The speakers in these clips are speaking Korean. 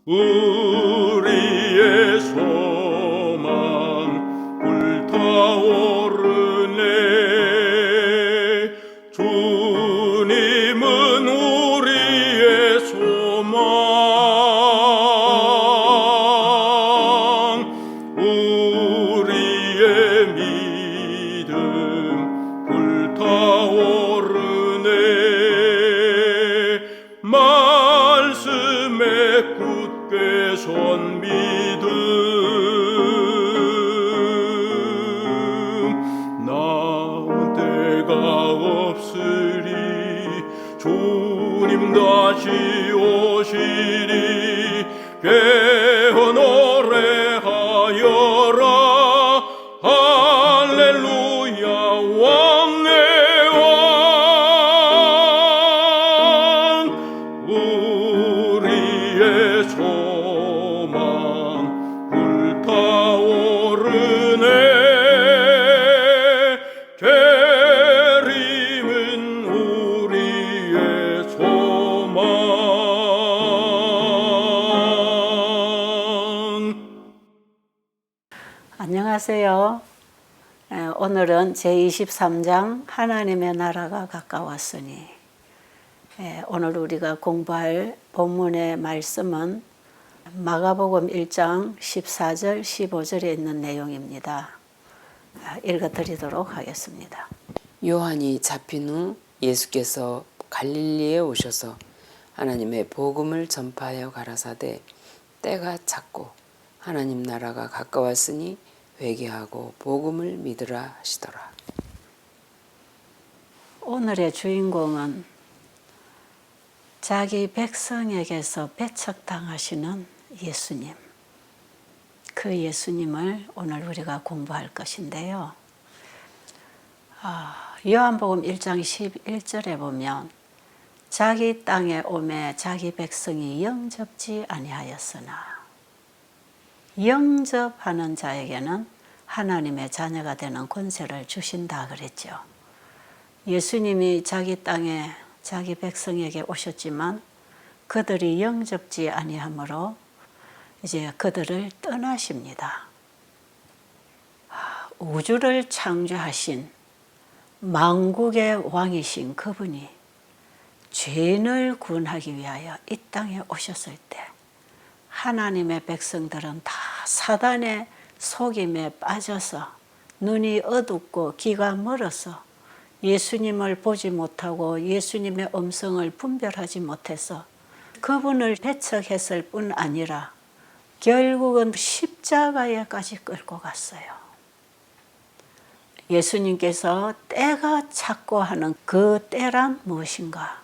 우리의 소망 불타오르네. 주님은 우리의 소망, 우리의 믿음 불타오르네. 말씀에 굳게 선 믿음, 나은 때가 없으리. 주님 다시 오시리. 깨어 노래하여라. 할렐루야. 왕의 왕, 우리의 소망 불타오르네. 재림은 우리의 소망. 안녕하세요. 오늘은 제23장 하나님의 나라가 가까웠으니, 오늘 우리가 공부할 본문의 말씀은 마가복음 1장 14절 15절에 있는 내용입니다. 읽어드리도록 하겠습니다. 요한이 잡힌 후 예수께서 갈릴리에 오셔서 하나님의 복음을 전파하여 가라사대 때가 찼고 하나님 나라가 가까웠으니 회개하고 복음을 믿으라 하시더라. 오늘의 주인공은 자기 백성에게서 배척당하시는 예수님, 그 예수님을 오늘 우리가 공부할 것인데요. 요한복음 1장 11절에 보면 자기 땅에 오매 자기 백성이 영접지 아니하였으나, 영접하는 자에게는 하나님의 자녀가 되는 권세를 주신다 그랬죠. 예수님이 자기 땅에 자기 백성에게 오셨지만 그들이 영접지 아니하므로 이제 그들을 떠나십니다. 우주를 창조하신 만국의 왕이신 그분이 죄인을 구원하기 위하여 이 땅에 오셨을 때 하나님의 백성들은 다 사단의 속임에 빠져서 눈이 어둡고 귀가 멀어서 예수님을 보지 못하고 예수님의 음성을 분별하지 못해서 그분을 배척했을 뿐 아니라 결국은 십자가에까지 끌고 갔어요. 예수님께서 때가 찼고 하는 그 때란 무엇인가?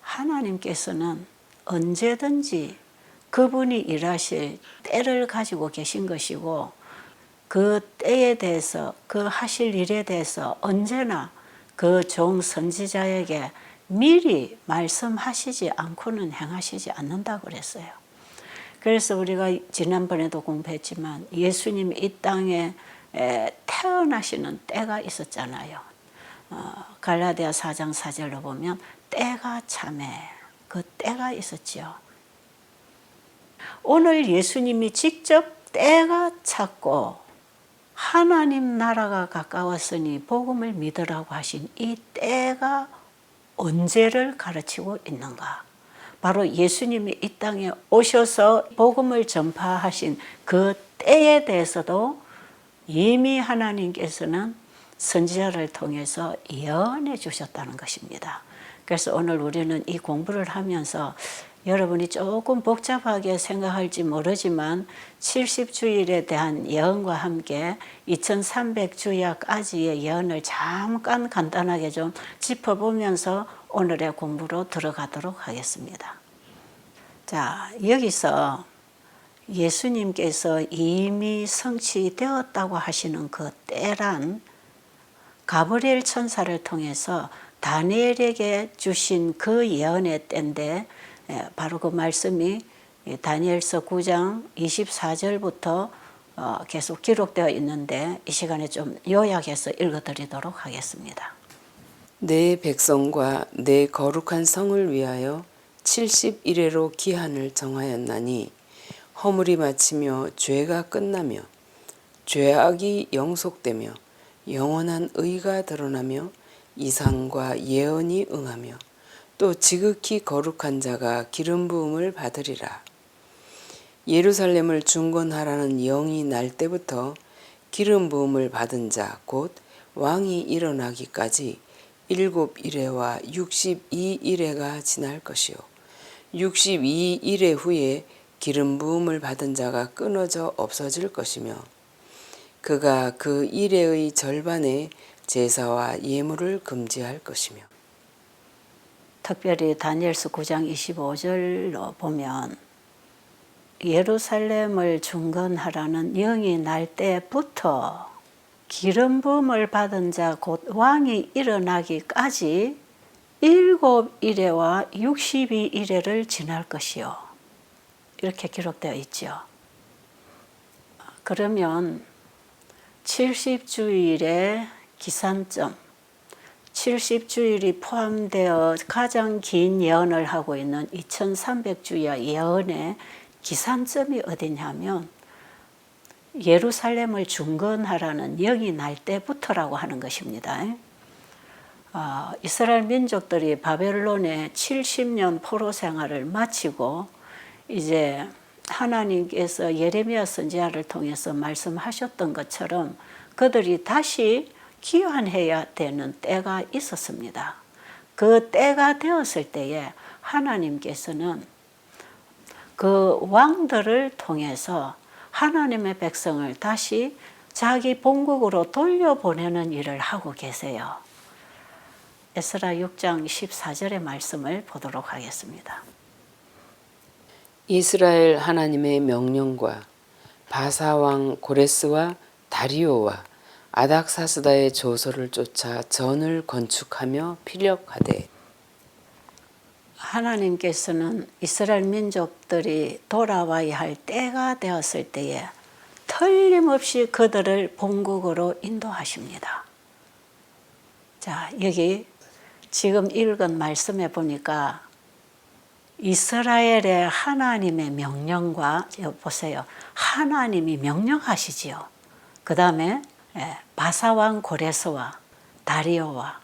하나님께서는 언제든지 그분이 일하실 때를 가지고 계신 것이고, 그 때에 대해서, 그 하실 일에 대해서 언제나 그 종 선지자에게 미리 말씀하시지 않고는 행하시지 않는다고 그랬어요. 그래서 우리가 지난번에도 공부했지만 예수님이 이 땅에 태어나시는 때가 있었잖아요. 갈라디아 4장 4절로 보면 때가 참에 그 때가 있었지요. 오늘 예수님이 직접 때가 찼고 하나님 나라가 가까웠으니 복음을 믿으라고 하신 이 때가 언제를 가르치고 있는가? 바로 예수님이 이 땅에 오셔서 복음을 전파하신 그 때에 대해서도 이미 하나님께서는 선지자를 통해서 예언해 주셨다는 것입니다. 그래서 오늘 우리는 이 공부를 하면서 여러분이 조금 복잡하게 생각할지 모르지만 70주일에 대한 예언과 함께 2300주야까지의 예언을 잠깐 간단하게 좀 짚어보면서 오늘의 공부로 들어가도록 하겠습니다. 자, 여기서 예수님께서 이미 성취되었다고 하시는 그 때란 가브리엘 천사를 통해서 다니엘에게 주신 그 예언의 때인데, 바로 그 말씀이 다니엘서 9장 24절부터 계속 기록되어 있는데 이 시간에 좀 요약해서 읽어드리도록 하겠습니다. 내 백성과 내 거룩한 성을 위하여 71회로 기한을 정하였나니 허물이 마치며 죄가 끝나며 죄악이 영속되며 영원한 의가 드러나며 이상과 예언이 응하며 또 지극히 거룩한 자가 기름 부음을 받으리라. 예루살렘을 중건하라는 영이 날 때부터 기름 부음을 받은 자 곧 왕이 일어나기까지 7일회와 62일회가 지날 것이요 62일회 후에 기름 부음을 받은 자가 끊어져 없어질 것이며 그가 그 일회의 절반에 제사와 예물을 금지할 것이며. 특별히 다니엘서 9장 25절로 보면 예루살렘을 중건하라는 영이 날 때부터 기름 부음을 받은 자 곧 왕이 일어나기까지 7일회와 62일회를 지날 것이요. 이렇게 기록되어 있죠. 그러면 70주일의 기산점, 70주일이 포함되어 가장 긴 예언을 하고 있는 2300주야 예언의 기산점이 어디냐면 예루살렘을 중건하라는 영이 날 때부터라고 하는 것입니다. 이스라엘 민족들이 바벨론의 70년 포로 생활을 마치고 이제 하나님께서 예레미야 선지자를 통해서 말씀하셨던 것처럼 그들이 다시 귀환해야 되는 때가 있었습니다. 그 때가 되었을 때에 하나님께서는 그 왕들을 통해서 하나님의 백성을 다시 자기 본국으로 돌려보내는 일을 하고 계세요. 에스라 6장 14절의 말씀을 보도록 하겠습니다. 이스라엘 하나님의 명령과 바사왕 고레스와 다리오와 아닥사스다의 조서를 쫓아 전을 건축하며 피력하되. 하나님께서는 이스라엘 민족들이 돌아와야 할 때가 되었을 때에 틀림없이 그들을 본국으로 인도하십니다. 자, 여기 지금 읽은 말씀에 보니까 이스라엘의 하나님의 명령과 보세요. 하나님이 명령하시지요. 그 다음에 바사왕 고레스와 다리오와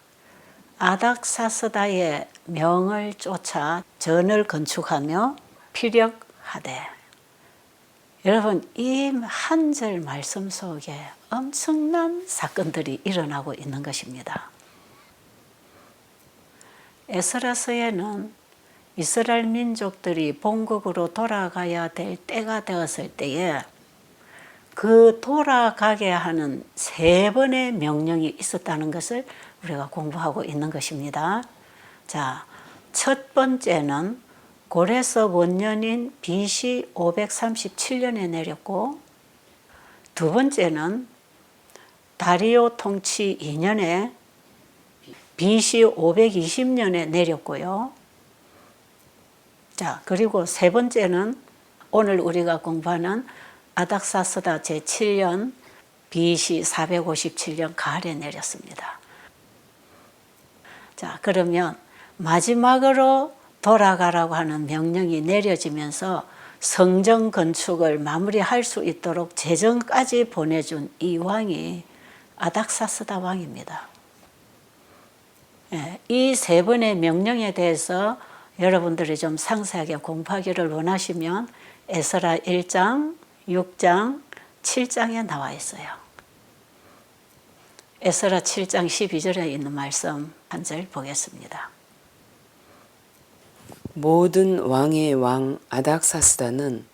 아닥사스다의 명을 쫓아 전을 건축하며 피력하되. 여러분, 이 한 절 말씀 속에 엄청난 사건들이 일어나고 있는 것입니다. 에스라서에는 이스라엘 민족들이 본국으로 돌아가야 될 때가 되었을 때에 그 돌아가게 하는 3번의 명령이 있었다는 것을 우리가 공부하고 있는 것입니다. 자, 첫 번째는 고레스 원년인 BC 537년에 내렸고, 두 번째는 다리오 통치 2년에 BC 520년에 내렸고요. 자, 그리고 세 번째는 오늘 우리가 공부하는 아닥사스다 제7년 BC 457년 가을에 내렸습니다. 자, 그러면 마지막으로 돌아가라고 하는 명령이 내려지면서 성전 건축을 마무리할 수 있도록 재정까지 보내준 이 왕이 아닥사스다 왕입니다. 이 3번의 명령에 대해서 여러분들이 좀 상세하게 공부하기를 원하시면 에스라 1장, 6장, 7장에 나와 있어요. 에스라 7장 12절에 있는 말씀 한 절 보겠습니다. 모든 왕의 왕 아닥사스다는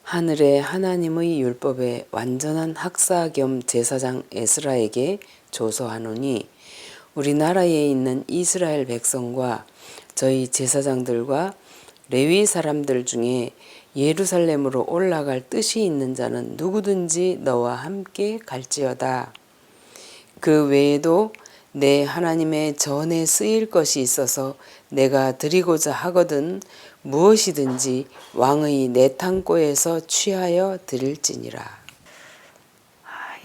하늘의 하나님의 율법의 완전한 학사 겸 제사장 에스라에게 조서하노니 우리나라에 있는 이스라엘 백성과 저희 제사장들과 레위 사람들 중에 예루살렘으로 올라갈 뜻이 있는 자는 누구든지 너와 함께 갈지어다. 그 외에도 내 하나님의 전에 쓰일 것이 있어서 내가 드리고자 하거든 무엇이든지 왕의 내탕고에서 취하여 드릴지니라.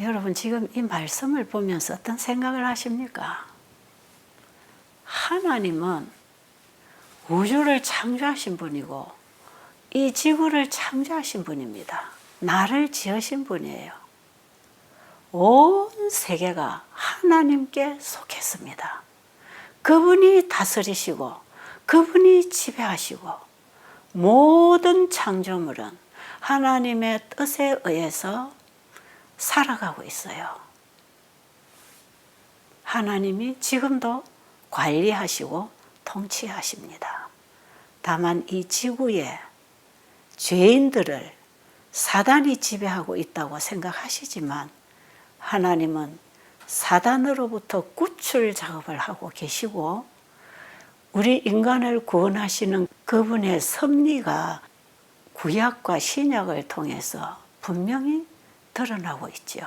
여러분, 지금 이 말씀을 보면서 어떤 생각을 하십니까? 하나님은 우주를 창조하신 분이고 이 지구를 창조하신 분입니다. 나를 지으신 분이에요. 온 세계가 하나님께 속했습니다. 그분이 다스리시고 그분이 지배하시고 모든 창조물은 하나님의 뜻에 의해서 살아가고 있어요. 하나님이 지금도 관리하시고 통치하십니다. 다만 이 지구에 죄인들을 사단이 지배하고 있다고 생각하시지만 하나님은 사단으로부터 구출 작업을 하고 계시고 우리 인간을 구원하시는 그분의 섭리가 구약과 신약을 통해서 분명히 드러나고 있죠.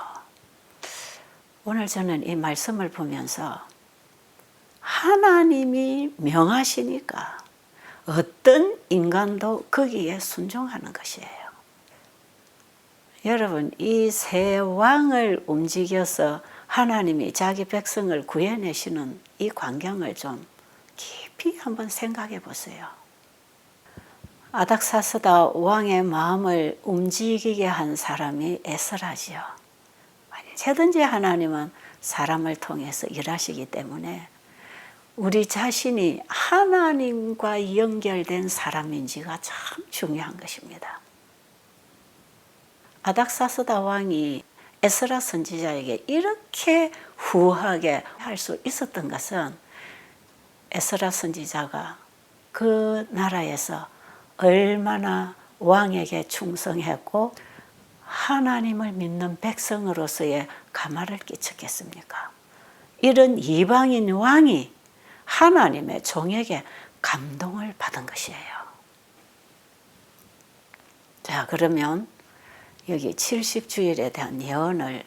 오늘 저는 이 말씀을 보면서 하나님이 명하시니까 어떤 인간도 거기에 순종하는 것이에요. 여러분, 이 세 왕을 움직여서 하나님이 자기 백성을 구해내시는 이 광경을 좀 깊이 한번 생각해 보세요. 아닥사스다 왕의 마음을 움직이게 한 사람이 에스라지요. 언제든지 하나님은 사람을 통해서 일하시기 때문에 우리 자신이 하나님과 연결된 사람인지가 참 중요한 것입니다. 아닥사스다 왕이 에스라 선지자에게 이렇게 후하게 할 수 있었던 것은 에스라 선지자가 그 나라에서 얼마나 왕에게 충성했고 하나님을 믿는 백성으로서의 가마를 끼쳤겠습니까? 이런 이방인 왕이 하나님의 종에게 감동을 받은 것이에요. 자, 그러면 여기 70주일에 대한 예언을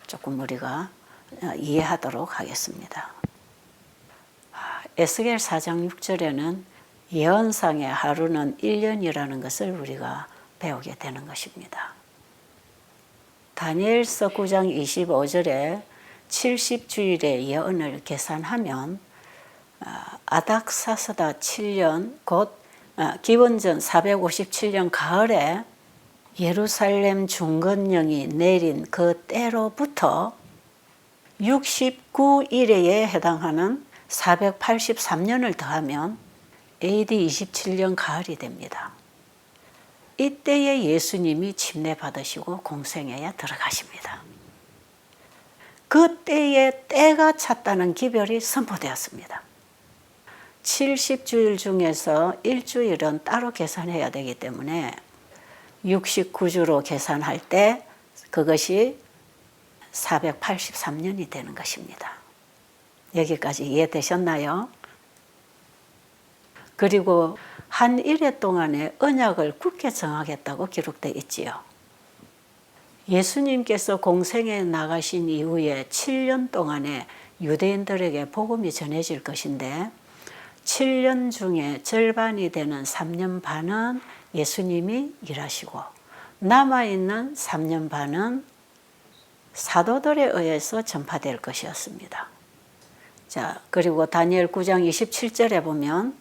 조금 우리가 이해하도록 하겠습니다. 에스겔 4장 6절에는 예언상의 하루는 1년이라는 것을 우리가 배우게 되는 것입니다. 다니엘서 9장 25절에 70주일의 예언을 계산하면 아닥사스다 7년 곧 기원전 457년 가을에 예루살렘 중건령이 내린 그 때로부터 69일에 해당하는 483년을 더하면 AD 27년 가을이 됩니다. 이때에 예수님이 침례받으시고 공생애에 들어가십니다. 그때에 때가 찼다는 기별이 선포되었습니다. 70주일 중에서 일주일은 따로 계산해야 되기 때문에 69주로 계산할 때 그것이 483년이 되는 것입니다. 여기까지 이해되셨나요? 그리고 한 일해 동안에 언약을 굳게 정하겠다고 기록되어 있지요. 예수님께서 공생에 나가신 이후에 7년 동안에 유대인들에게 복음이 전해질 것인데 7년 중에 절반이 되는 3년 반은 예수님이 일하시고 남아있는 3년 반은 사도들에 의해서 전파될 것이었습니다. 자, 그리고 다니엘 9장 27절에 보면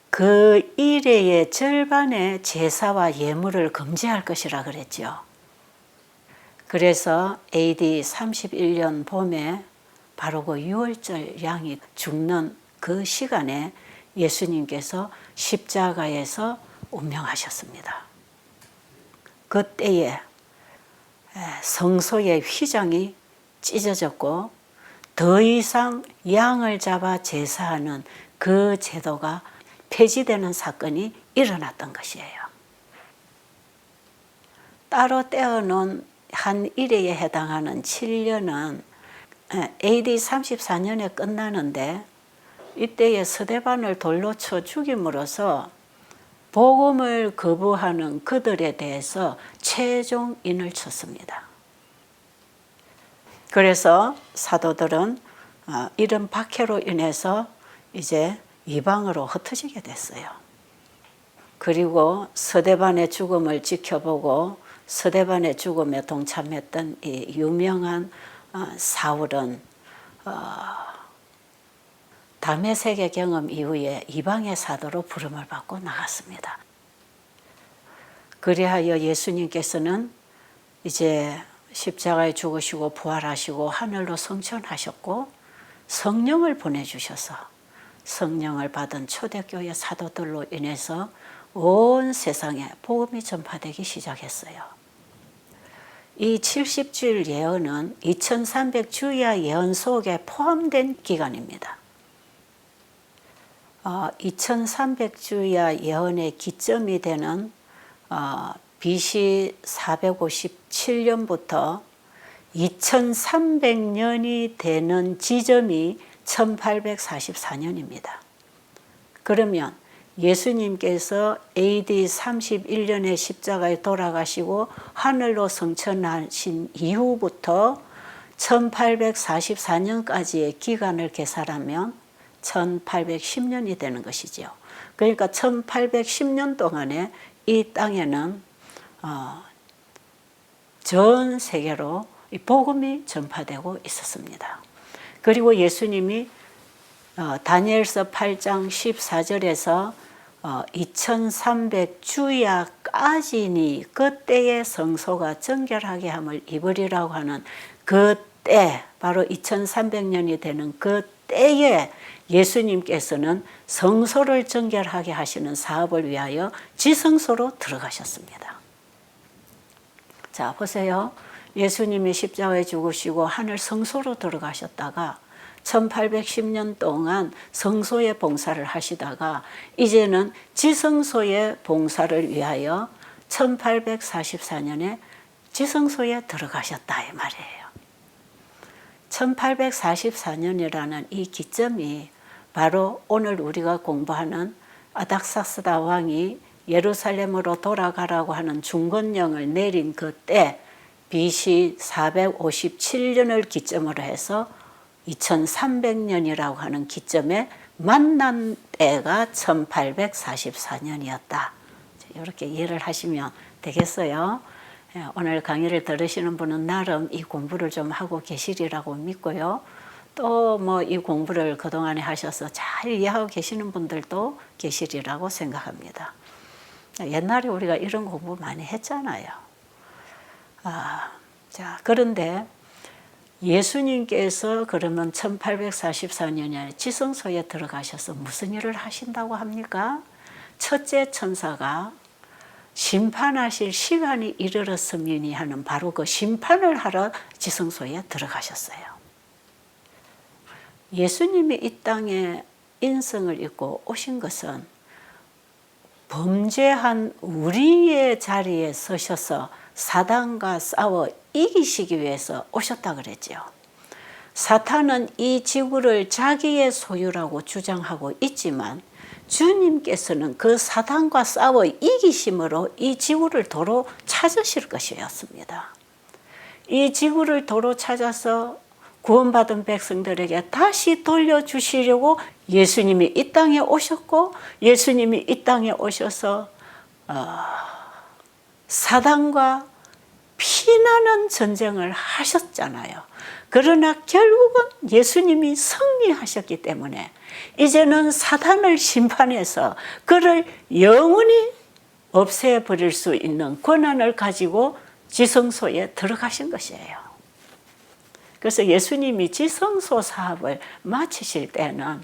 그 일해의 절반의 제사와 예물을 금지할 것이라 그랬죠. 그래서 AD 31년 봄에 바로 그 유월절 양이 죽는 그 시간에 예수님께서 십자가에서 운명하셨습니다. 그때에 성소의 휘장이 찢어졌고 더 이상 양을 잡아 제사하는 그 제도가 폐지되는 사건이 일어났던 것이에요. 따로 떼어놓은 한 일회에 해당하는 7년은 AD 34년에 끝나는데 이때에 스데반을 돌로 쳐 죽임으로써 복음을 거부하는 그들에 대해서 최종인을 쳤습니다. 그래서 사도들은 이런 박해로 인해서 이제 이방으로 흩어지게 됐어요. 그리고 스데반의 죽음을 지켜보고 스데반의 죽음에 동참했던 이 유명한 사울은 담의 세계 경험 이후에 이방의 사도로 부름을 받고 나갔습니다. 그리하여 예수님께서는 이제 십자가에 죽으시고 부활하시고 하늘로 승천하셨고 성령을 보내주셔서 성령을 받은 초대교회 사도들로 인해서 온 세상에 복음이 전파되기 시작했어요. 이 70주일 예언은 2300주야 예언 속에 포함된 기간입니다. 2300주야 예언의 기점이 되는 BC 457년부터 2300년이 되는 지점이 1844년입니다. 그러면 예수님께서 AD 31년에 십자가에 돌아가시고 하늘로 승천하신 이후부터 1844년까지의 기간을 계산하면 1810년이 되는 것이지요. 그러니까 1810년 동안에 이 땅에는 전 세계로 이 복음이 전파되고 있었습니다. 그리고 예수님이 다니엘서 8장 14절에서 2300주야까지니 그때의 성소가 정결하게 함을 입으리라고 하는 그때, 바로 2300년이 되는 그때에 예수님께서는 성소를 정결하게 하시는 사업을 위하여 지성소로 들어가셨습니다. 자, 보세요. 예수님이 십자가에 죽으시고 하늘 성소로 들어가셨다가 1810년 동안 성소의 봉사를 하시다가 이제는 지성소의 봉사를 위하여 1844년에 지성소에 들어가셨다 이 말이에요. 1844년이라는 이 기점이 바로 오늘 우리가 공부하는 아닥사스다 왕이 예루살렘으로 돌아가라고 하는 중건령을 내린 그때 BC 457년을 기점으로 해서 2300년이라고 하는 기점에 만난 때가 1844년이었다. 이렇게 이해를 하시면 되겠어요. 오늘 강의를 들으시는 분은 나름 이 공부를 좀 하고 계시리라고 믿고요. 또 뭐 이 공부를 그동안에 하셔서 잘 이해하고 계시는 분들도 계시리라고 생각합니다. 옛날에 우리가 이런 공부 많이 했잖아요. 자, 그런데 예수님께서 그러면 1844년에 지성소에 들어가셔서 무슨 일을 하신다고 합니까? 첫째 천사가 심판하실 시간이 이르렀으니 하는 바로 그 심판을 하러 지성소에 들어가셨어요. 예수님이 이 땅에 인성을 입고 오신 것은 범죄한 우리의 자리에 서셔서 사단과 싸워 이기시기 위해서 오셨다 그랬죠. 사탄은 이 지구를 자기의 소유라고 주장하고 있지만 주님께서는 그 사단과 싸워 이기심으로 이 지구를 도로 찾으실 것이었습니다. 이 지구를 도로 찾아서 구원받은 백성들에게 다시 돌려주시려고 예수님이 이 땅에 오셨고 예수님이 이 땅에 오셔서 사단과 피나는 전쟁을 하셨잖아요. 그러나 결국은 예수님이 승리하셨기 때문에 이제는 사단을 심판해서 그를 영원히 없애버릴 수 있는 권한을 가지고 지성소에 들어가신 것이에요. 그래서 예수님이 지성소 사업을 마치실 때는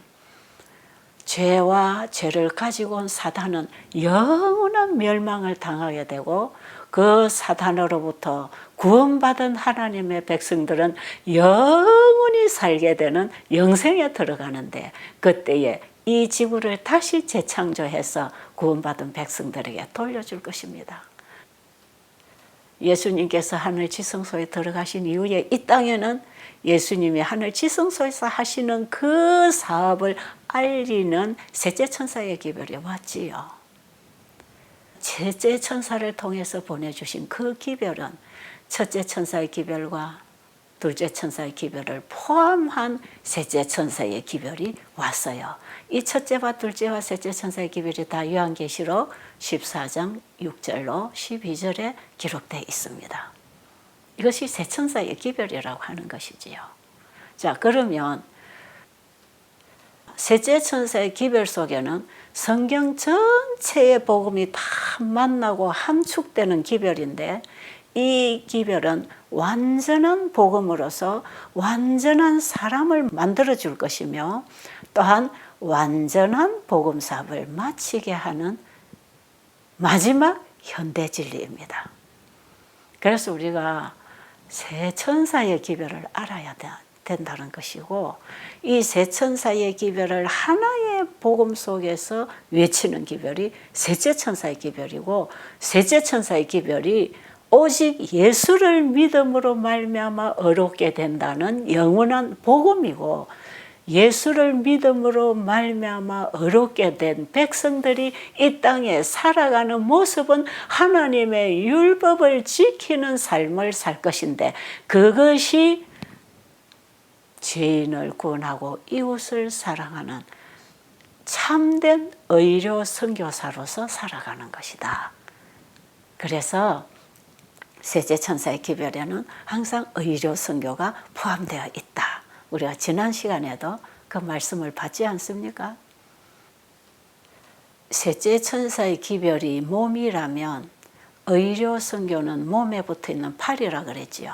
죄와 죄를 가지고 온 사단은 영원한 멸망을 당하게 되고 그 사단으로부터 구원받은 하나님의 백성들은 영원히 살게 되는 영생에 들어가는데 그때에 이 지구를 다시 재창조해서 구원받은 백성들에게 돌려줄 것입니다. 예수님께서 하늘 지성소에 들어가신 이후에 이 땅에는 예수님이 하늘 지성소에서 하시는 그 사업을 알리는 셋째 천사의 기별이 왔지요. 셋째 천사를 통해서 보내주신 그 기별은 첫째 천사의 기별과 둘째 천사의 기별을 포함한 셋째 천사의 기별이 왔어요. 이 첫째와 둘째와 셋째 천사의 기별이 다 요한계시록 14장 6절로 12절에 기록되어 있습니다. 이것이 세 천사의 기별이라고 하는 것이지요. 자, 그러면 셋째 천사의 기별 속에는 성경 전체의 복음이 다 만나고 함축되는 기별인데, 이 기별은 완전한 복음으로서 완전한 사람을 만들어 줄 것이며, 또한 완전한 복음 사업을 마치게 하는 마지막 현대 진리입니다. 그래서 우리가 세 천사의 기별을 알아야 된다는 것이고, 이 세 천사의 기별을 하나의 복음 속에서 외치는 기별이 셋째 천사의 기별이고, 셋째 천사의 기별이 오직 예수를 믿음으로 말미암아 의롭게 된다는 영원한 복음이고, 예수를 믿음으로 말미암아 의롭게 된 백성들이 이 땅에 살아가는 모습은 하나님의 율법을 지키는 삶을 살 것인데, 그것이 죄인을 구원하고 이웃을 사랑하는 참된 의료 선교사로서 살아가는 것이다. 그래서 셋째 천사의 기별에는 항상 의료 선교가 포함되어 있다. 우리가 지난 시간에도 그 말씀을 받지 않습니까? 셋째 천사의 기별이 몸이라면 의료 선교는 몸에 붙어 있는 팔이라 그랬지요.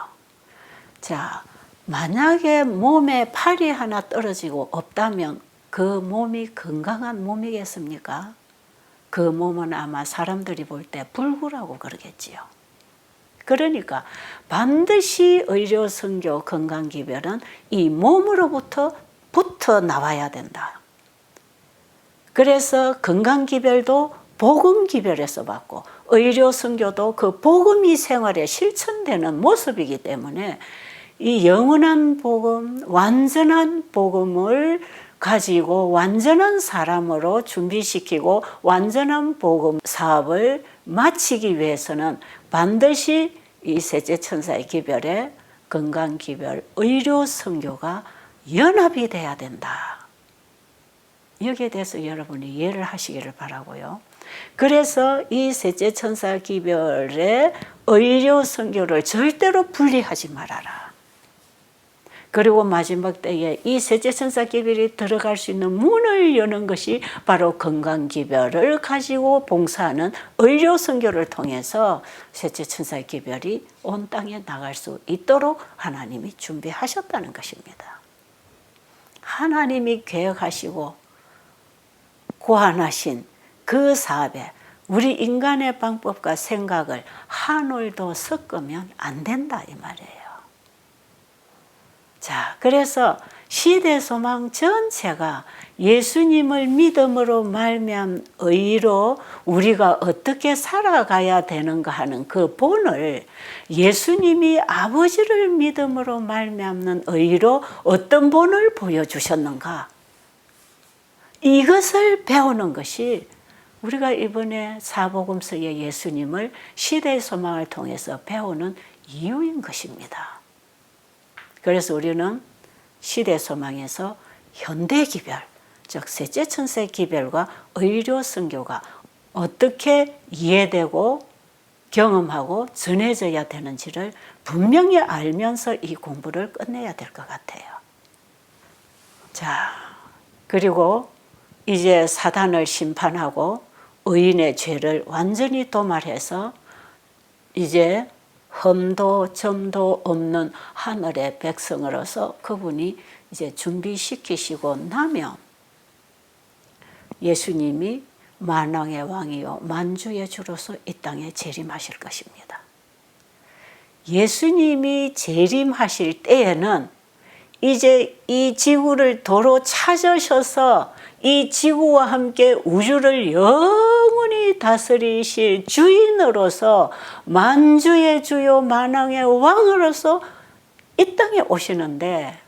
자, 만약에 몸에 팔이 하나 떨어지고 없다면 그 몸이 건강한 몸이겠습니까? 그 몸은 아마 사람들이 볼 때 불구라고 그러겠지요. 그러니까 반드시 의료 선교 건강 기별은 이 몸으로부터 붙어 나와야 된다. 그래서 건강 기별도 복음 기별에서 받고, 의료 선교도 그 복음이 생활에 실천되는 모습이기 때문에 이 영원한 복음, 완전한 복음을 가지고 완전한 사람으로 준비시키고 완전한 복음 사업을 마치기 위해서는 반드시 이 셋째 천사의 기별에 건강 기별, 의료 선교가 연합이 돼야 된다. 여기에 대해서 여러분이 이해를 하시기를 바라고요. 그래서 이 셋째 천사 기별의 의료 선교를 절대로 분리하지 말아라. 그리고 마지막 때에 이 셋째 천사 기별이 들어갈 수 있는 문을 여는 것이 바로 건강 기별을 가지고 봉사하는 의료 선교를 통해서 셋째 천사 기별이 온 땅에 나갈 수 있도록 하나님이 준비하셨다는 것입니다. 하나님이 계획하시고 고안하신 그 사업에 우리 인간의 방법과 생각을 한 올도 섞으면 안 된다 이 말이에요. 자, 그래서 시대소망 전체가 예수님을 믿음으로 말미암은 의로 우리가 어떻게 살아가야 되는가 하는 그 본을, 예수님이 아버지를 믿음으로 말미암는 의로 어떤 본을 보여주셨는가, 이것을 배우는 것이 우리가 이번에 사복음서의 예수님을 시대의 소망을 통해서 배우는 이유인 것입니다. 그래서 우리는 시대 소망에서 현대 기별, 즉 셋째 천사의 기별과 의료 선교가 어떻게 이해되고 경험하고 전해져야 되는지를 분명히 알면서 이 공부를 끝내야 될 것 같아요. 자, 그리고 이제 사단을 심판하고 의인의 죄를 완전히 도말해서 이제 흠도 점도 없는 하늘의 백성으로서 그분이 이제 준비시키시고 나면 예수님이 만왕의 왕이요 만주의 주로서 이 땅에 재림하실 것입니다. 예수님이 재림하실 때에는 이제 이 지구를 도로 찾으셔서 이 지구와 함께 우주를 영원히 다스리실 주인으로서 만주의 주요 만왕의 왕으로서 이 땅에 오시는데,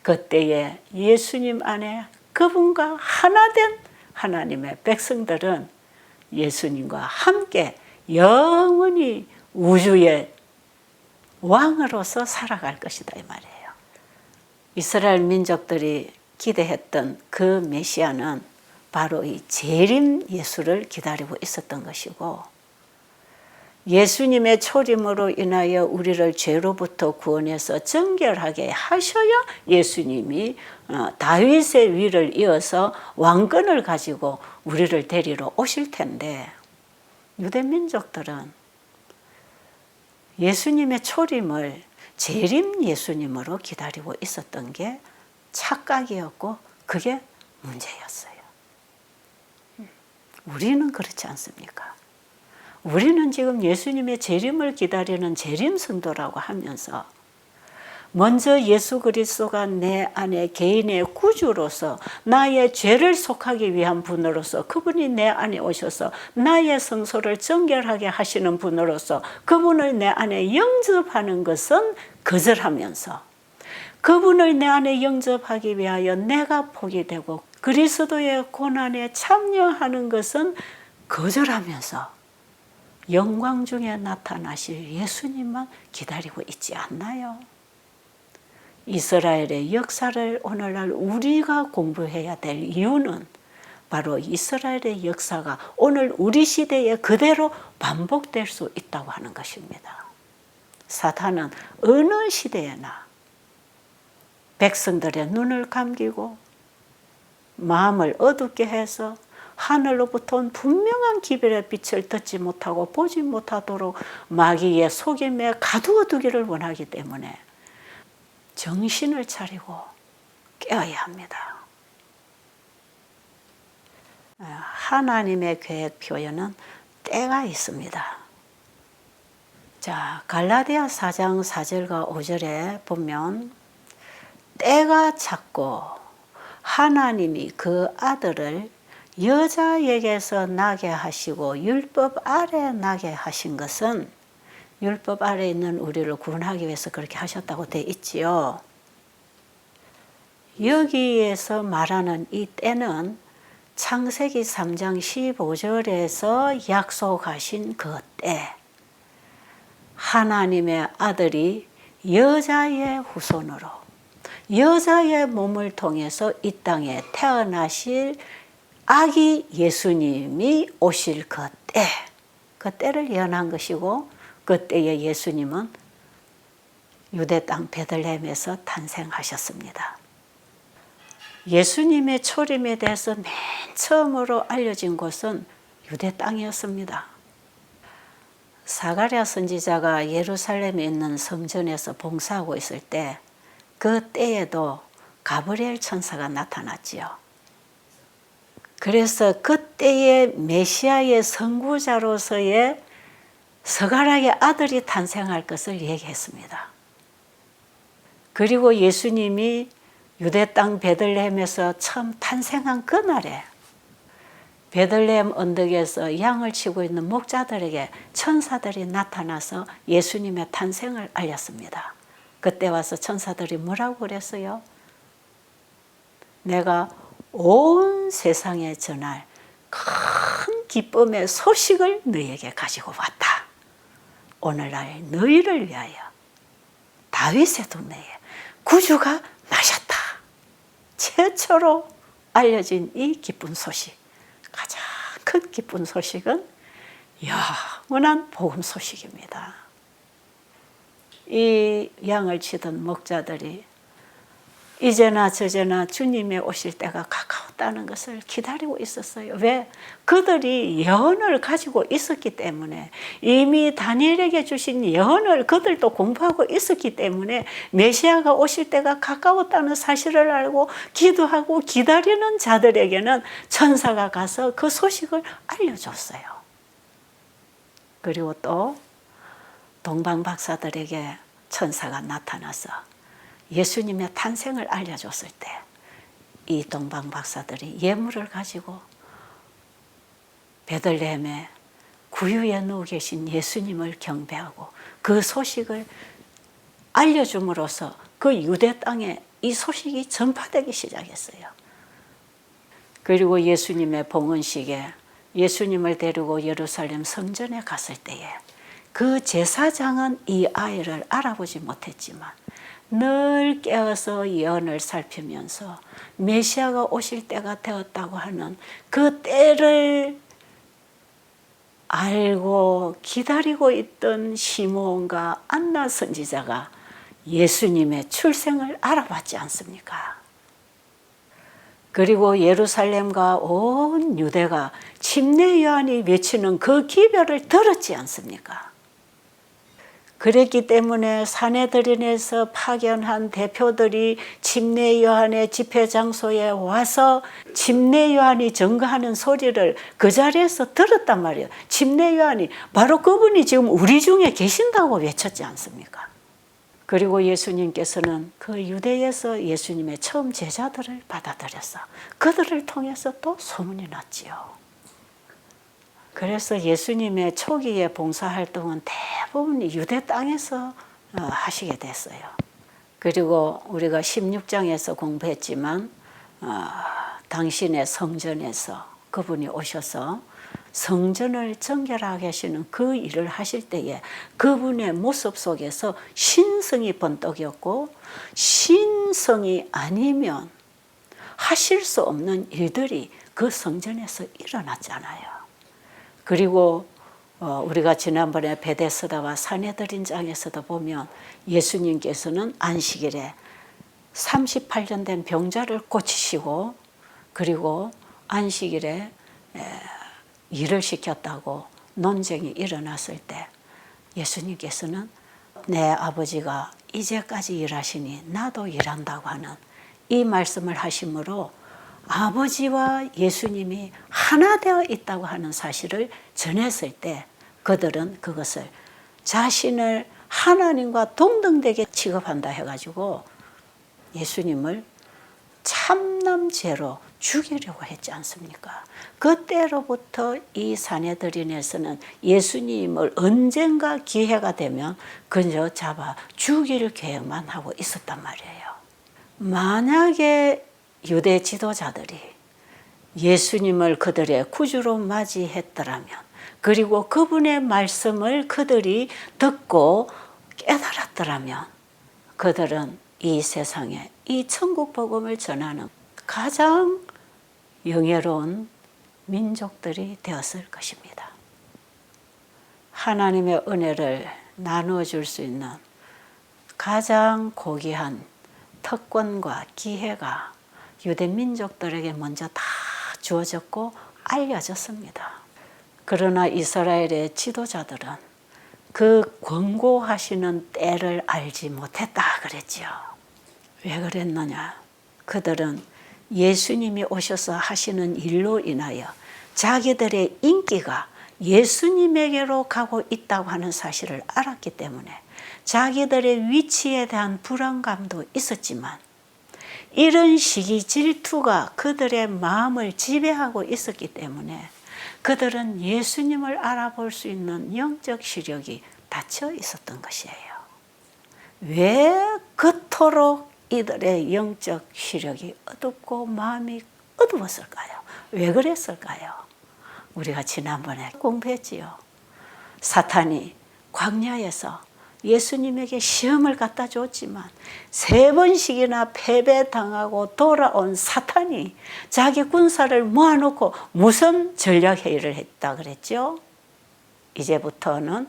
그때에 예수님 안에 그분과 하나된 하나님의 백성들은 예수님과 함께 영원히 우주의 왕으로서 살아갈 것이다 이 말이에요. 이스라엘 민족들이 기대했던 그 메시아는 바로 이 재림 예수를 기다리고 있었던 것이고, 예수님의 초림으로 인하여 우리를 죄로부터 구원해서 정결하게 하셔야 예수님이 다윗의 위를 이어서 왕권을 가지고 우리를 데리러 오실 텐데, 유대 민족들은 예수님의 초림을 재림 예수님으로 기다리고 있었던 게 착각이었고 그게 문제였어요. 우리는 그렇지 않습니까? 우리는 지금 예수님의 재림을 기다리는 재림 성도라고 하면서 먼저 예수 그리스도가 내 안에 개인의 구주로서 나의 죄를 속하기 위한 분으로서 그분이 내 안에 오셔서 나의 성소를 정결하게 하시는 분으로서 그분을 내 안에 영접하는 것은 거절하면서, 그분을 내 안에 영접하기 위하여 내가 복이 되고 그리스도의 고난에 참여하는 것은 거절하면서 영광 중에 나타나실 예수님만 기다리고 있지 않나요? 이스라엘의 역사를 오늘날 우리가 공부해야 될 이유는 바로 이스라엘의 역사가 오늘 우리 시대에 그대로 반복될 수 있다고 하는 것입니다. 사탄은 어느 시대에나 백성들의 눈을 감기고 마음을 어둡게 해서 하늘로부터 온 분명한 기별의 빛을 듣지 못하고 보지 못하도록 마귀의 속임에 가두어두기를 원하기 때문에 정신을 차리고 깨어야 합니다. 하나님의 계획 표현은 때가 있습니다. 자, 갈라디아 4장 4절과 5절에 보면 때가 찼고 하나님이 그 아들을 여자에게서 나게 하시고 율법 아래 나게 하신 것은 율법 아래 있는 우리를 구원하기 위해서 그렇게 하셨다고 되어 있지요. 여기에서 말하는 이 때는 창세기 3장 15절에서 약속하신 그 때, 하나님의 아들이 여자의 후손으로 여자의 몸을 통해서 이 땅에 태어나실 아기 예수님이 오실 그 때, 그 때를 예언한 것이고 그 때에 예수님은 유대 땅 베들레헴에서 탄생하셨습니다. 예수님의 초림에 대해서 맨 처음으로 알려진 곳은 유대 땅이었습니다. 사가랴 선지자가 예루살렘에 있는 성전에서 봉사하고 있을 때 그 때에도 가브리엘 천사가 나타났지요. 그래서 그때의 메시아의 선구자로서의 스가랴의 아들이 탄생할 것을 얘기했습니다. 그리고 예수님이 유대 땅 베들레헴에서 처음 탄생한 그날에 베들레헴 언덕에서 양을 치고 있는 목자들에게 천사들이 나타나서 예수님의 탄생을 알렸습니다. 그때 와서 천사들이 뭐라고 그랬어요? 내가 온 세상에 전할 큰 기쁨의 소식을 너희에게 가지고 왔다. 오늘날 너희를 위하여 다윗의 동네에 구주가 나셨다. 최초로 알려진 이 기쁜 소식, 가장 큰 기쁜 소식은 영원한 복음 소식입니다. 이 양을 치던 목자들이 이제나 저제나 주님의 오실 때가 가까웠다는 것을 기다리고 있었어요. 왜? 그들이 예언을 가지고 있었기 때문에, 이미 다니엘에게 주신 예언을 그들도 공부하고 있었기 때문에 메시아가 오실 때가 가까웠다는 사실을 알고 기도하고 기다리는 자들에게는 천사가 가서 그 소식을 알려줬어요. 그리고 또 동방 박사들에게 천사가 나타나서 예수님의 탄생을 알려줬을 때 이 동방 박사들이 예물을 가지고 베들레헴의 구유에 누워 계신 예수님을 경배하고 그 소식을 알려줌으로써 그 유대 땅에 이 소식이 전파되기 시작했어요. 그리고 예수님의 봉헌식에 예수님을 데리고 예루살렘 성전에 갔을 때에 그 제사장은 이 아이를 알아보지 못했지만 늘 깨어서 예언을 살피면서 메시아가 오실 때가 되었다고 하는 그 때를 알고 기다리고 있던 시므온과 안나 선지자가 예수님의 출생을 알아봤지 않습니까? 그리고 예루살렘과 온 유대가 침례 요한이 외치는 그 기별을 들었지 않습니까? 그랬기 때문에 사내들인에서 파견한 대표들이 침례 요한의 집회 장소에 와서 침례 요한이 증거하는 소리를 그 자리에서 들었단 말이에요. 침례 요한이 바로 그분이 지금 우리 중에 계신다고 외쳤지 않습니까? 그리고 예수님께서는 그 유대에서 예수님의 처음 제자들을 받아들였어. 그들을 통해서 또 소문이 났지요. 그래서 예수님의 초기의 봉사활동은 대부분 유대 땅에서 하시게 됐어요. 그리고 우리가 16장에서 공부했지만 당신의 성전에서 그분이 오셔서 성전을 정결하게 하시는 그 일을 하실 때에 그분의 모습 속에서 신성이 번뜩였고 신성이 아니면 하실 수 없는 일들이 그 성전에서 일어났잖아요. 그리고 우리가 지난번에 베데스다와 사내들인장에서도 보면 예수님께서는 안식일에 38년 된 병자를 고치시고 그리고 안식일에 일을 시켰다고 논쟁이 일어났을 때 예수님께서는 내 아버지가 이제까지 일하시니 나도 일한다고 하는 이 말씀을 하심으로 아버지와 예수님이 하나 되어 있다고 하는 사실을 전했을 때 그들은 그것을 자신을 하나님과 동등되게 취급한다 해가지고 예수님을 참남죄로 죽이려고 했지 않습니까? 그때로부터 이 사내들인에서는 예수님을 언젠가 기회가 되면 그저 잡아 죽일 계획만 하고 있었단 말이에요. 만약에 유대 지도자들이 예수님을 그들의 구주로 맞이했더라면 그리고 그분의 말씀을 그들이 듣고 깨달았더라면 그들은 이 세상에 이 천국 복음을 전하는 가장 영예로운 민족들이 되었을 것입니다. 하나님의 은혜를 나누어 줄 수 있는 가장 고귀한 특권과 기회가 유대 민족들에게 먼저 다 주어졌고 알려졌습니다. 그러나 이스라엘의 지도자들은 그 권고하시는 때를 알지 못했다 그랬지요. 왜 그랬느냐? 그들은 예수님이 오셔서 하시는 일로 인하여 자기들의 인기가 예수님에게로 가고 있다고 하는 사실을 알았기 때문에 자기들의 위치에 대한 불안감도 있었지만 이런 시기 질투가 그들의 마음을 지배하고 있었기 때문에 그들은 예수님을 알아볼 수 있는 영적 시력이 닫혀 있었던 것이에요. 왜 그토록 이들의 영적 시력이 어둡고 마음이 어두웠을까요? 왜 그랬을까요? 우리가 지난번에 공부했지요. 사탄이 광야에서 예수님에게 시험을 갖다 줬지만 3번씩이나 패배당하고 돌아온 사탄이 자기 군사를 모아놓고 무슨 전략회의를 했다 그랬죠? 이제부터는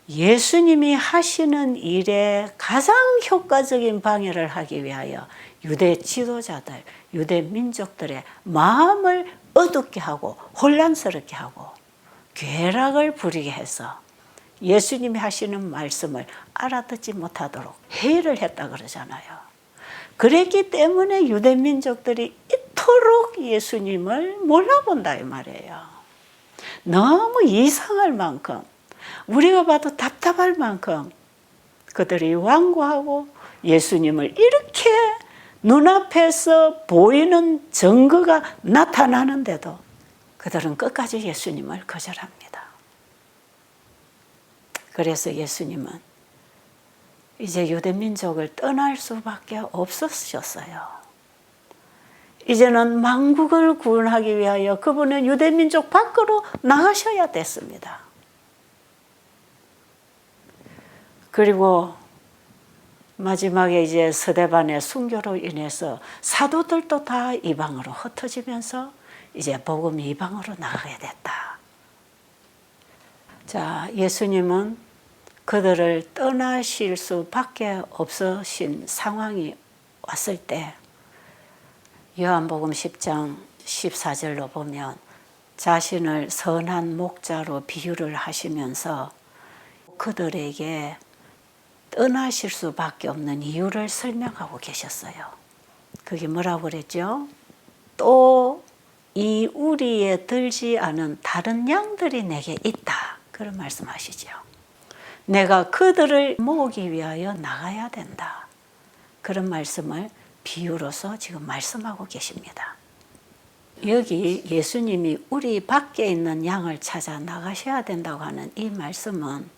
예수님이 하시는 일에 가장 효과적인 방해를 하기 위하여 유대 지도자들, 유대 민족들의 마음을 어둡게 하고 혼란스럽게 하고 괴락을 부리게 해서 예수님이 하시는 말씀을 알아듣지 못하도록 회의를 했다 그러잖아요. 그랬기 때문에 유대 민족들이 이토록 예수님을 몰라본다 이 말이에요. 너무 이상할 만큼 우리가 봐도 답답할 만큼 그들이 완고하고 예수님을 이렇게 눈앞에서 보이는 증거가 나타나는데도 그들은 끝까지 예수님을 거절합니다. 그래서 예수님은 이제 유대 민족을 떠날 수밖에 없으셨어요. 이제는 만국을 구원하기 위하여 그분은 유대 민족 밖으로 나가셔야 됐습니다. 그리고 마지막에 이제 스데반의 순교로 인해서 사도들도 다 이방으로 흩어지면서 이제 복음이 이방으로 나가게 됐다. 자, 예수님은 그들을 떠나실 수밖에 없으신 상황이 왔을 때 요한복음 10장 14절로 보면 자신을 선한 목자로 비유를 하시면서 그들에게 떠나실 수밖에 없는 이유를 설명하고 계셨어요. 그게 뭐라고 그랬죠? 또 이 우리에 들지 않은 다른 양들이 내게 있다. 그런 말씀하시죠. 내가 그들을 모으기 위하여 나가야 된다. 그런 말씀을 비유로서 지금 말씀하고 계십니다. 여기 예수님이 우리 밖에 있는 양을 찾아 나가셔야 된다고 하는 이 말씀은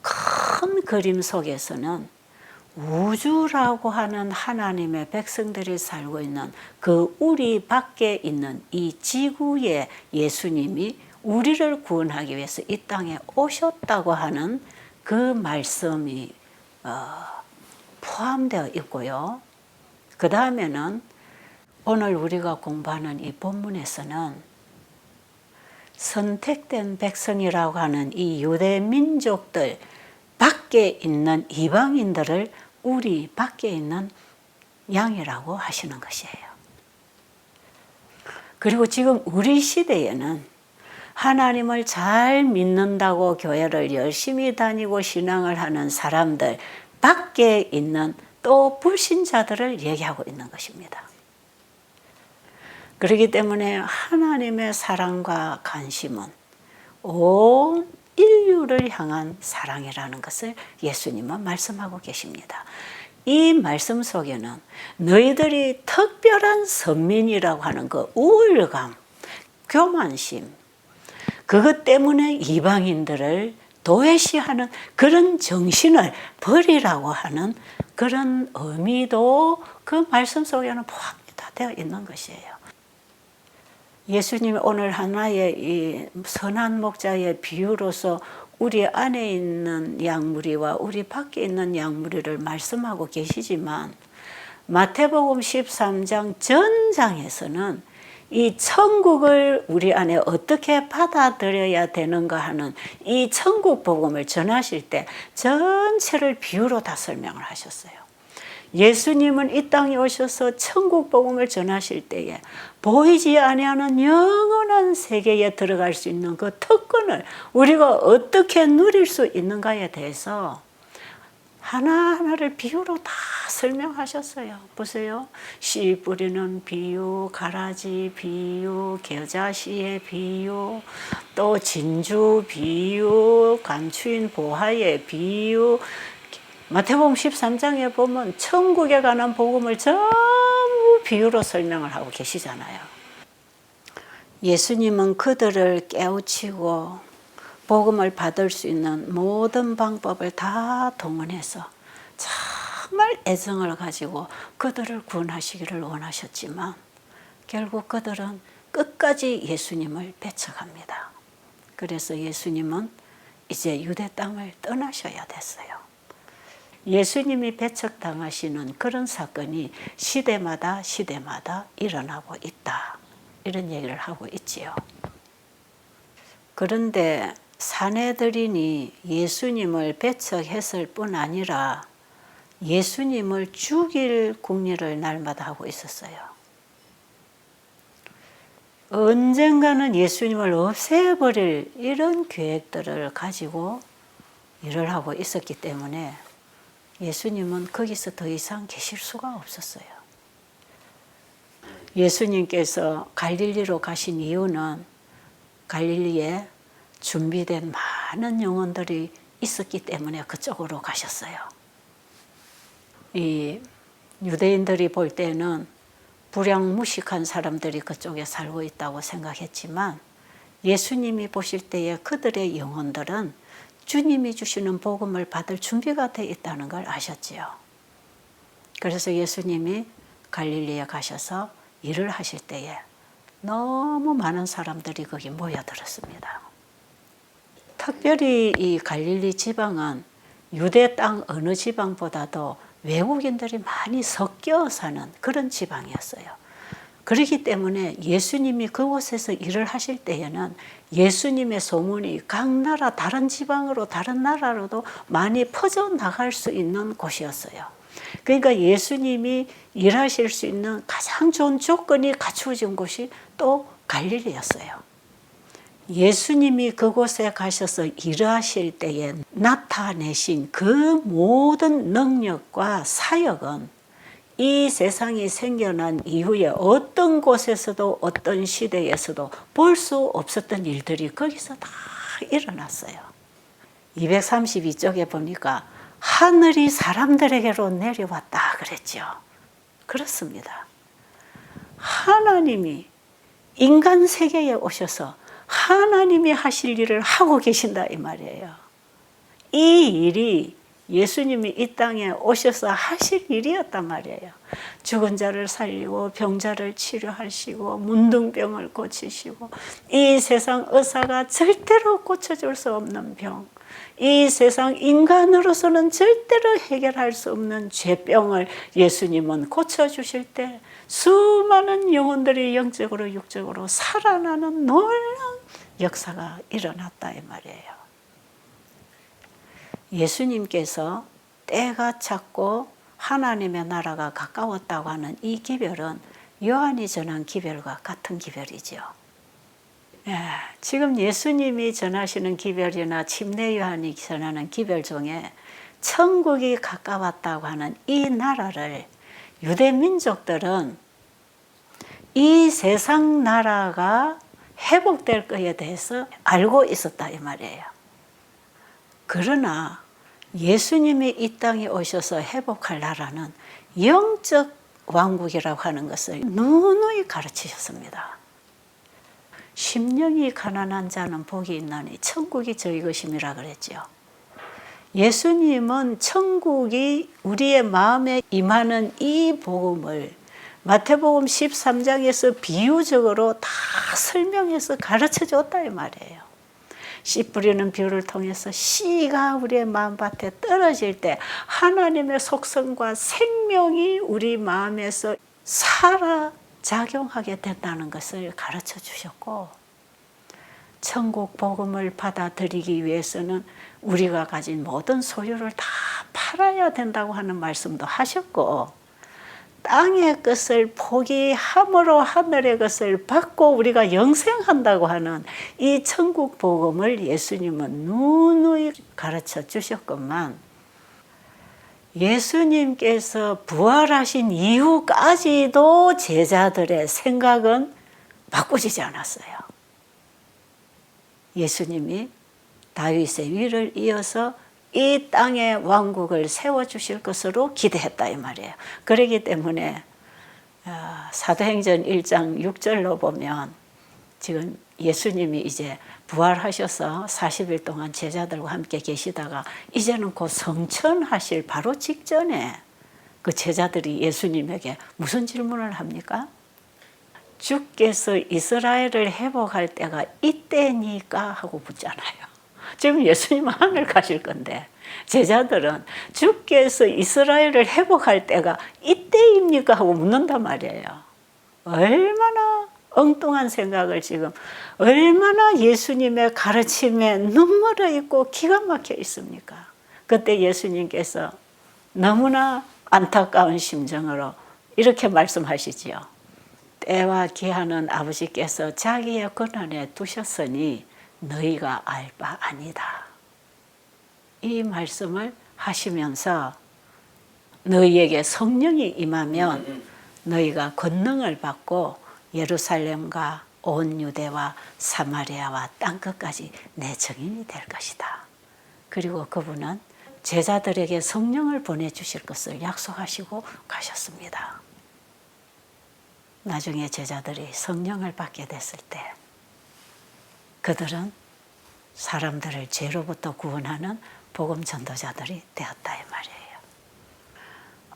큰 그림 속에서는 우주라고 하는 하나님의 백성들이 살고 있는 그 우리 밖에 있는 이 지구에 예수님이 우리를 구원하기 위해서 이 땅에 오셨다고 하는 그 말씀이 포함되어 있고요. 그 다음에는 오늘 우리가 공부하는 이 본문에서는 선택된 백성이라고 하는 이 유대 민족들 밖에 있는 이방인들을 우리 밖에 있는 양이라고 하시는 것이에요. 그리고 지금 우리 시대에는 하나님을 잘 믿는다고 교회를 열심히 다니고 신앙을 하는 사람들 밖에 있는 또 불신자들을 얘기하고 있는 것입니다. 그렇기 때문에 하나님의 사랑과 관심은 온 인류를 향한 사랑이라는 것을 예수님은 말씀하고 계십니다. 이 말씀 속에는 너희들이 특별한 선민이라고 하는 그 우월감, 교만심, 그것 때문에 이방인들을 도외시하는 그런 정신을 버리라고 하는 그런 의미도 그 말씀 속에는 포함이 다 되어 있는 것이에요. 예수님이 오늘 하나의 이 선한 목자의 비유로서 우리 안에 있는 양무리와 우리 밖에 있는 양무리를 말씀하고 계시지만 마태복음 13장 전장에서는 이 천국을 우리 안에 어떻게 받아들여야 되는가 하는 이 천국 복음을 전하실 때 전체를 비유로 다 설명을 하셨어요. 예수님은 이 땅에 오셔서 천국 복음을 전하실 때에 보이지 아니하는 영원한 세계에 들어갈 수 있는 그 특권을 우리가 어떻게 누릴 수 있는가에 대해서 하나하나를 비유로 다 설명하셨어요. 보세요. 씨 뿌리는 비유, 가라지 비유, 겨자씨의 비유, 또 진주 비유, 간추인 보화의 비유. 마태복음 13장에 보면 천국에 관한 복음을 전부 비유로 설명을 하고 계시잖아요. 예수님은 그들을 깨우치고 복음을 받을 수 있는 모든 방법을 다 동원해서 정말 애정을 가지고 그들을 구원하시기를 원하셨지만 결국 그들은 끝까지 예수님을 배척합니다. 그래서 예수님은 이제 유대 땅을 떠나셔야 됐어요. 예수님이 배척당하시는 그런 사건이 시대마다 일어나고 있다. 이런 얘기를 하고 있지요. 그런데 사내들인이 예수님을 배척했을 뿐 아니라 예수님을 죽일 궁리를 날마다 하고 있었어요. 언젠가는 예수님을 없애버릴 이런 계획들을 가지고 일을 하고 있었기 때문에 예수님은 거기서 더 이상 계실 수가 없었어요. 예수님께서 갈릴리로 가신 이유는 갈릴리에 준비된 많은 영혼들이 있었기 때문에 그쪽으로 가셨어요. 이 유대인들이 볼 때는 불량무식한 사람들이 그쪽에 살고 있다고 생각했지만 예수님이 보실 때에 그들의 영혼들은 주님이 주시는 복음을 받을 준비가 되어 있다는 걸 아셨지요. 그래서 예수님이 갈릴리에 가셔서 일을 하실 때에 너무 많은 사람들이 거기 모여들었습니다. 특별히 이 갈릴리 지방은 유대 땅 어느 지방보다도 외국인들이 많이 섞여 사는 그런 지방이었어요. 그렇기 때문에 예수님이 그곳에서 일을 하실 때에는 예수님의 소문이 각 나라, 다른 지방으로, 다른 나라로도 많이 퍼져나갈 수 있는 곳이었어요. 그러니까 예수님이 일하실 수 있는 가장 좋은 조건이 갖추어진 곳이 또 갈릴리였어요. 예수님이 그곳에 가셔서 일하실 때에 나타내신 그 모든 능력과 사역은 이 세상이 생겨난 이후에 어떤 곳에서도 어떤 시대에서도 볼 수 없었던 일들이 거기서 다 일어났어요. 232쪽에 보니까 하늘이 사람들에게로 내려왔다 그랬죠. 그렇습니다. 하나님이 인간 세계에 오셔서 하나님이 하실 일을 하고 계신다 이 말이에요. 이 일이 예수님이 이 땅에 오셔서 하실 일이었단 말이에요. 죽은 자를 살리고 병자를 치료하시고 문둥병을 고치시고 이 세상 의사가 절대로 고쳐줄 수 없는 병, 이 세상 인간으로서는 절대로 해결할 수 없는 죄병을 예수님은 고쳐주실 때 수많은 영혼들이 영적으로 육적으로 살아나는 놀라운 역사가 일어났다 이 말이에요. 예수님께서 때가 찼고 하나님의 나라가 가까웠다고 하는 이 기별은 요한이 전한 기별과 같은 기별이죠. 지금 예수님이 전하시는 기별이나 침례 요한이 전하는 기별 중에 천국이 가까웠다고 하는 이 나라를 유대 민족들은 이 세상 나라가 회복될 것에 대해서 알고 있었다 이 말이에요. 그러나 예수님이 이 땅에 오셔서 회복할 나라는 영적 왕국이라고 하는 것을 누누이 가르치셨습니다. 심령이 가난한 자는 복이 있나니 천국이 저희 것임이라 그랬죠. 예수님은 천국이 우리의 마음에 임하는 이 복음을 마태복음 13장에서 비유적으로 다 설명해서 가르쳐 줬다 이 말이에요. 씨 뿌리는 비유를 통해서 씨가 우리의 마음밭에 떨어질 때 하나님의 속성과 생명이 우리 마음에서 살아 작용하게 된다는 것을 가르쳐 주셨고, 천국 복음을 받아들이기 위해서는 우리가 가진 모든 소유를 다 팔아야 된다고 하는 말씀도 하셨고, 땅의 것을 포기함으로 하늘의 것을 받고 우리가 영생한다고 하는 이 천국 복음을 예수님은 누누이 가르쳐 주셨건만, 예수님께서 부활하신 이후까지도 제자들의 생각은 바꾸지지 않았어요. 예수님이 다윗의 위를 이어서 이 땅의 왕국을 세워주실 것으로 기대했다 이 말이에요. 그렇기 때문에 사도행전 1장 6절로 보면 지금 예수님이 이제 부활하셔서 40일 동안 제자들과 함께 계시다가 이제는 곧 성천하실 바로 직전에 그 제자들이 예수님에게 무슨 질문을 합니까? 주께서 이스라엘을 회복할 때가 이때니까 하고 묻잖아요. 지금 예수님은 하늘 가실 건데 제자들은 주께서 이스라엘을 회복할 때가 이때입니까 하고 묻는단 말이에요. 얼마나 엉뚱한 생각을 지금, 얼마나 예수님의 가르침에 눈물을 있고 기가 막혀 있습니까? 그때 예수님께서 너무나 안타까운 심정으로 이렇게 말씀하시지요. 때와 기한은 아버지께서 자기의 권한에 두셨으니 너희가 알 바 아니다. 이 말씀을 하시면서 너희에게 성령이 임하면 너희가 권능을 받고 예루살렘과 온 유대와 사마리아와 땅끝까지 내 증인이 될 것이다. 그리고 그분은 제자들에게 성령을 보내주실 것을 약속하시고 가셨습니다. 나중에 제자들이 성령을 받게 됐을 때 그들은 사람들을 죄로부터 구원하는 복음 전도자들이 되었다 이 말이에요.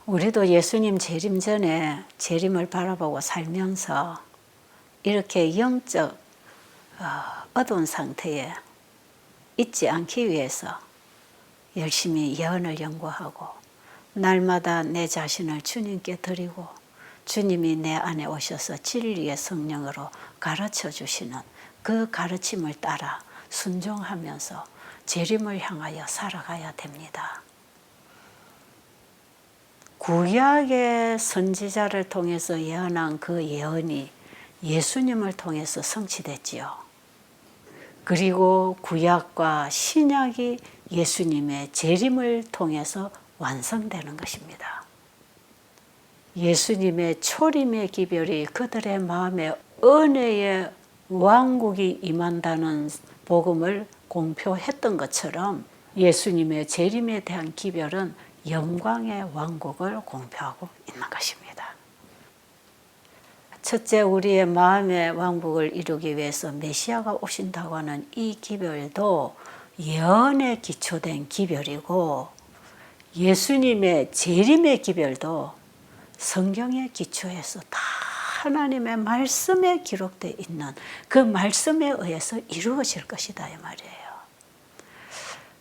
우리도 예수님 재림 전에 재림을 바라보고 살면서 이렇게 영적 어두운 상태에 있지 않기 위해서 열심히 예언을 연구하고 날마다 내 자신을 주님께 드리고 주님이 내 안에 오셔서 진리의 성령으로 가르쳐 주시는 그 가르침을 따라 순종하면서 재림을 향하여 살아가야 됩니다. 구약의 선지자를 통해서 예언한 그 예언이 예수님을 통해서 성취됐지요. 그리고 구약과 신약이 예수님의 재림을 통해서 완성되는 것입니다. 예수님의 초림의 기별이 그들의 마음에 은혜의 왕국이 임한다는 복음을 공표했던 것처럼 예수님의 재림에 대한 기별은 영광의 왕국을 공표하고 있는 것입니다. 첫째, 우리의 마음의 왕국을 이루기 위해서 메시아가 오신다고 하는 이 기별도 예언에 기초된 기별이고, 예수님의 재림의 기별도 성경에 기초해서 다 하나님의 말씀에 기록되어 있는 그 말씀에 의해서 이루어질 것이다 이 말이에요.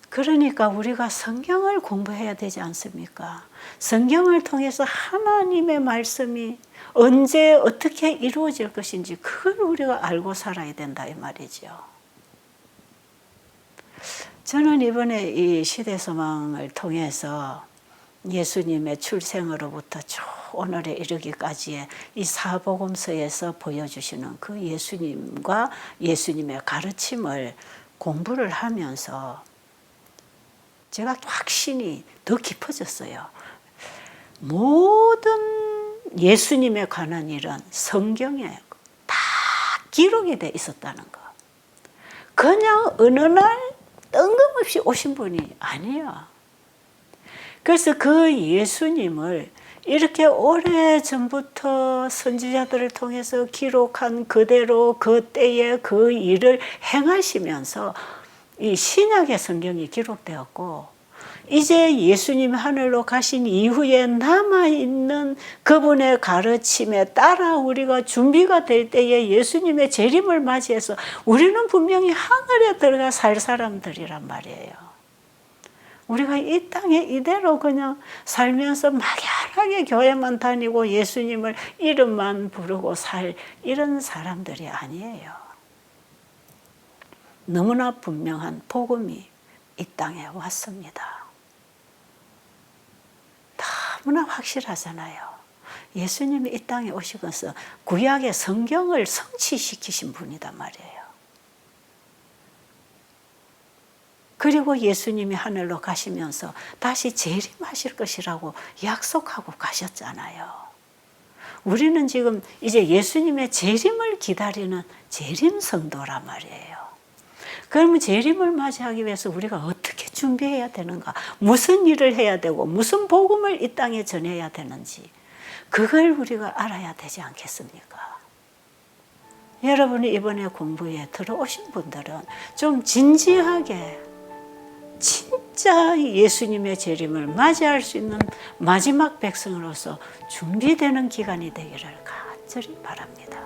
그러니까 우리가 성경을 공부해야 되지 않습니까? 성경을 통해서 하나님의 말씀이 언제 어떻게 이루어질 것인지 그걸 우리가 알고 살아야 된다 이 말이죠. 저는 이번에 이 시대소망을 통해서 예수님의 출생으로부터 오늘에 이르기까지의 이 사복음서에서 보여주시는 그 예수님과 예수님의 가르침을 공부를 하면서 제가 확신이 더 깊어졌어요. 모든 예수님에 관한 일은 성경에 다 기록이 돼 있었다는 거. 그냥 어느 날 뜬금없이 오신 분이 아니에요. 그래서 그 예수님을 이렇게 오래전부터 선지자들을 통해서 기록한 그대로 그 때에 그 일을 행하시면서 이 신약의 성경이 기록되었고, 이제 예수님이 하늘로 가신 이후에 남아있는 그분의 가르침에 따라 우리가 준비가 될 때에 예수님의 재림을 맞이해서 우리는 분명히 하늘에 들어가 살 사람들이란 말이에요. 우리가 이 땅에 이대로 그냥 살면서 막연하게 교회만 다니고 예수님을 이름만 부르고 살 이런 사람들이 아니에요. 너무나 분명한 복음이 이 땅에 왔습니다. 너무나 확실하잖아요. 예수님이 이 땅에 오시면서 구약의 성경을 성취시키신 분이단 말이에요. 그리고 예수님이 하늘로 가시면서 다시 재림하실 것이라고 약속하고 가셨잖아요. 우리는 지금 이제 예수님의 재림을 기다리는 재림 성도란 말이에요. 그러면 재림을 맞이하기 위해서 우리가 어떻게 준비해야 되는가? 무슨 일을 해야 되고 무슨 복음을 이 땅에 전해야 되는지 그걸 우리가 알아야 되지 않겠습니까? 여러분이 이번에 공부에 들어오신 분들은 좀 진지하게 진짜 예수님의 재림을 맞이할 수 있는 마지막 백성으로서 준비되는 기간이 되기를 간절히 바랍니다.